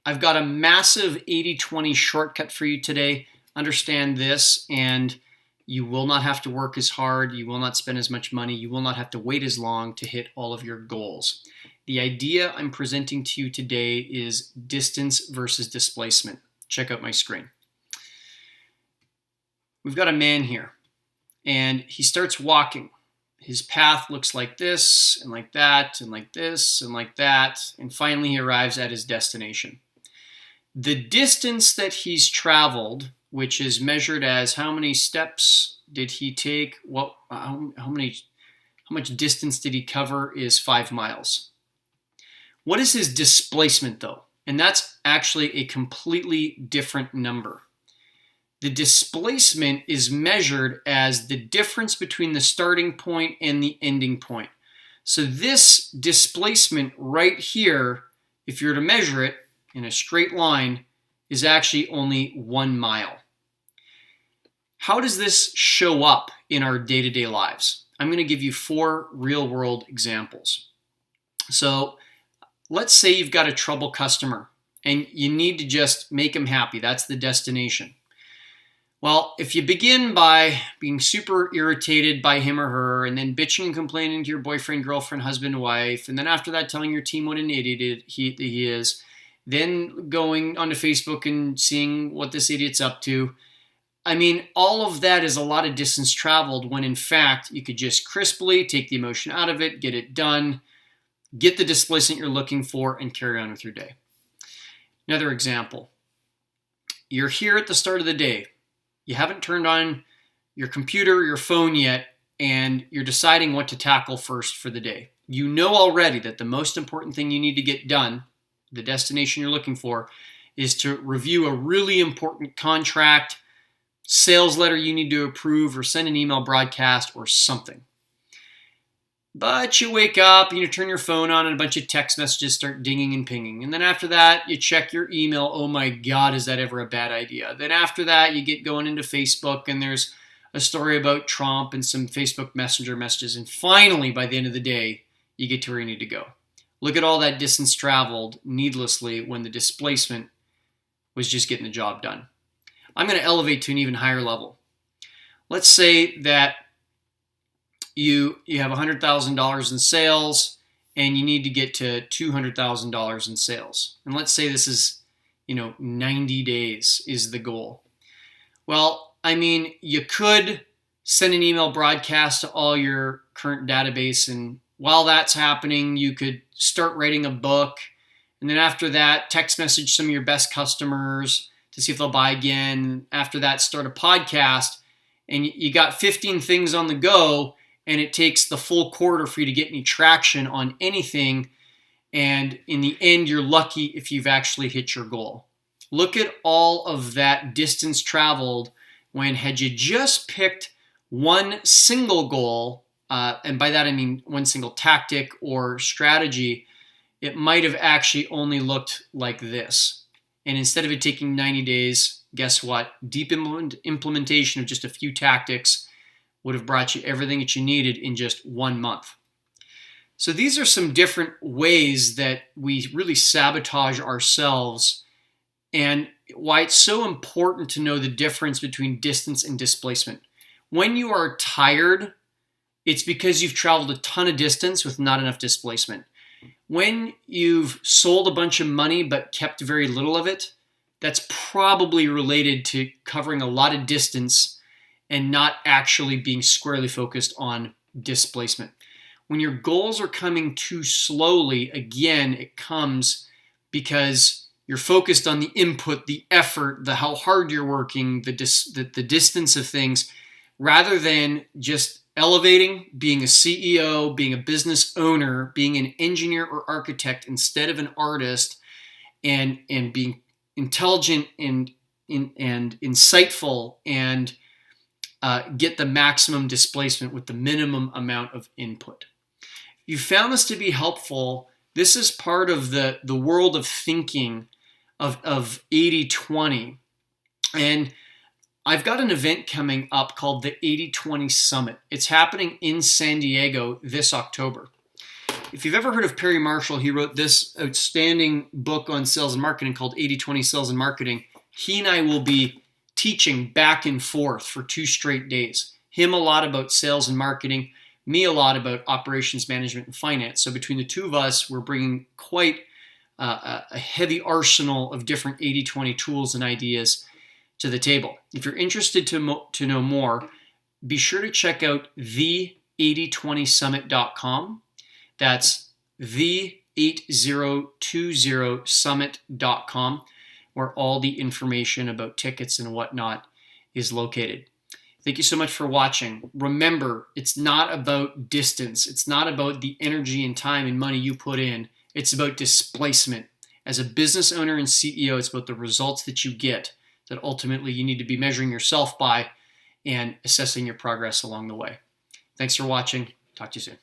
I've got a massive 80-20 shortcut for you today. Understand this, and you will not have to work as hard. You will not spend as much money. You will not have to wait as long to hit all of your goals. The idea I'm presenting to you today is distance versus displacement. Check out my screen. We've got a man here, and he starts walking. His path looks like this, and like that, and like this, and like that, and finally he arrives at his destination. The distance that he's traveled, which is measured as how many steps did he take, how much distance did he cover, is 5 miles. What is his displacement though? And that's actually a completely different number. The displacement is measured as the difference between the starting point and the ending point. So this displacement right here, if you were to measure it in a straight line, is actually only 1 mile. How does this show up in our day-to-day lives? I'm going to give you 4 real-world examples. So let's say you've got a troubled customer and you need to just make him happy. That's the destination. Well, if you begin by being super irritated by him or her, and then bitching and complaining to your boyfriend, girlfriend, husband, wife, and then after that telling your team what an idiot he is, then going onto Facebook and seeing what this idiot's up to, I mean, all of that is a lot of distance traveled when in fact you could just crisply take the emotion out of it, get it done, get the displacement you're looking for, and carry on with your day. Another example. You're here at the start of the day. You haven't turned on your computer or your phone yet, and you're deciding what to tackle first for the day. You know already that the most important thing you need to get done, the destination you're looking for, is to review a really important contract, sales letter you need to approve, or send an email broadcast or something. But you wake up and you turn your phone on and a bunch of text messages start dinging and pinging. And then after that, you check your email. Oh my God, is that ever a bad idea? Then after that, you get going into Facebook and there's a story about Trump and some Facebook Messenger messages. And finally, by the end of the day, you get to where you need to go. Look at all that distance traveled needlessly when the displacement was just getting the job done. I'm going to elevate to an even higher level. Let's say that you have $100,000 in sales and you need to get to $200,000 in sales. And let's say this is, 90 days is the goal. Well, I mean, you could send an email broadcast to all your current database, and while that's happening, you could start writing a book. And then after that, text message some of your best customers to see if they'll buy again. After that, start a podcast, and you got 15 things on the go, and it takes the full quarter for you to get any traction on anything, and in the end, you're lucky if you've actually hit your goal. Look at all of that distance traveled when, had you just picked one single goal, and by that I mean one single tactic or strategy, it might have actually only looked like this. And instead of it taking 90 days, guess what? Deep implementation of just a few tactics would have brought you everything that you needed in just 1 month. So these are some different ways that we really sabotage ourselves, and why it's so important to know the difference between distance and displacement. When you are tired, it's because you've traveled a ton of distance with not enough displacement. When you've sold a bunch of money but kept very little of it, that's probably related to covering a lot of distance and not actually being squarely focused on displacement. When your goals are coming too slowly, again, it comes because you're focused on the input, the effort, the how hard you're working, the distance of things, rather than just elevating, being a CEO, being a business owner, being an engineer or architect instead of an artist, and being intelligent and insightful and get the maximum displacement with the minimum amount of input. If you found this to be helpful, this is part of the world of thinking of 80-20. And I've got an event coming up called the 80-20 Summit. It's happening in San Diego this October. If you've ever heard of Perry Marshall, he wrote this outstanding book on sales and marketing called 80/20 Sales and Marketing. He and I will be teaching back and forth for 2 straight days. Him a lot about sales and marketing, me a lot about operations management and finance. So between the two of us, we're bringing quite a heavy arsenal of different 80/20 tools and ideas to the table. If you're interested to know more, be sure to check out the8020summit.com. That's the8020summit.com, where all the information about tickets and whatnot is located. Thank you so much for watching. Remember, it's not about distance. It's not about the energy and time and money you put in. It's about displacement. As a business owner and CEO, it's about the results that you get that ultimately you need to be measuring yourself by and assessing your progress along the way. Thanks for watching. Talk to you soon.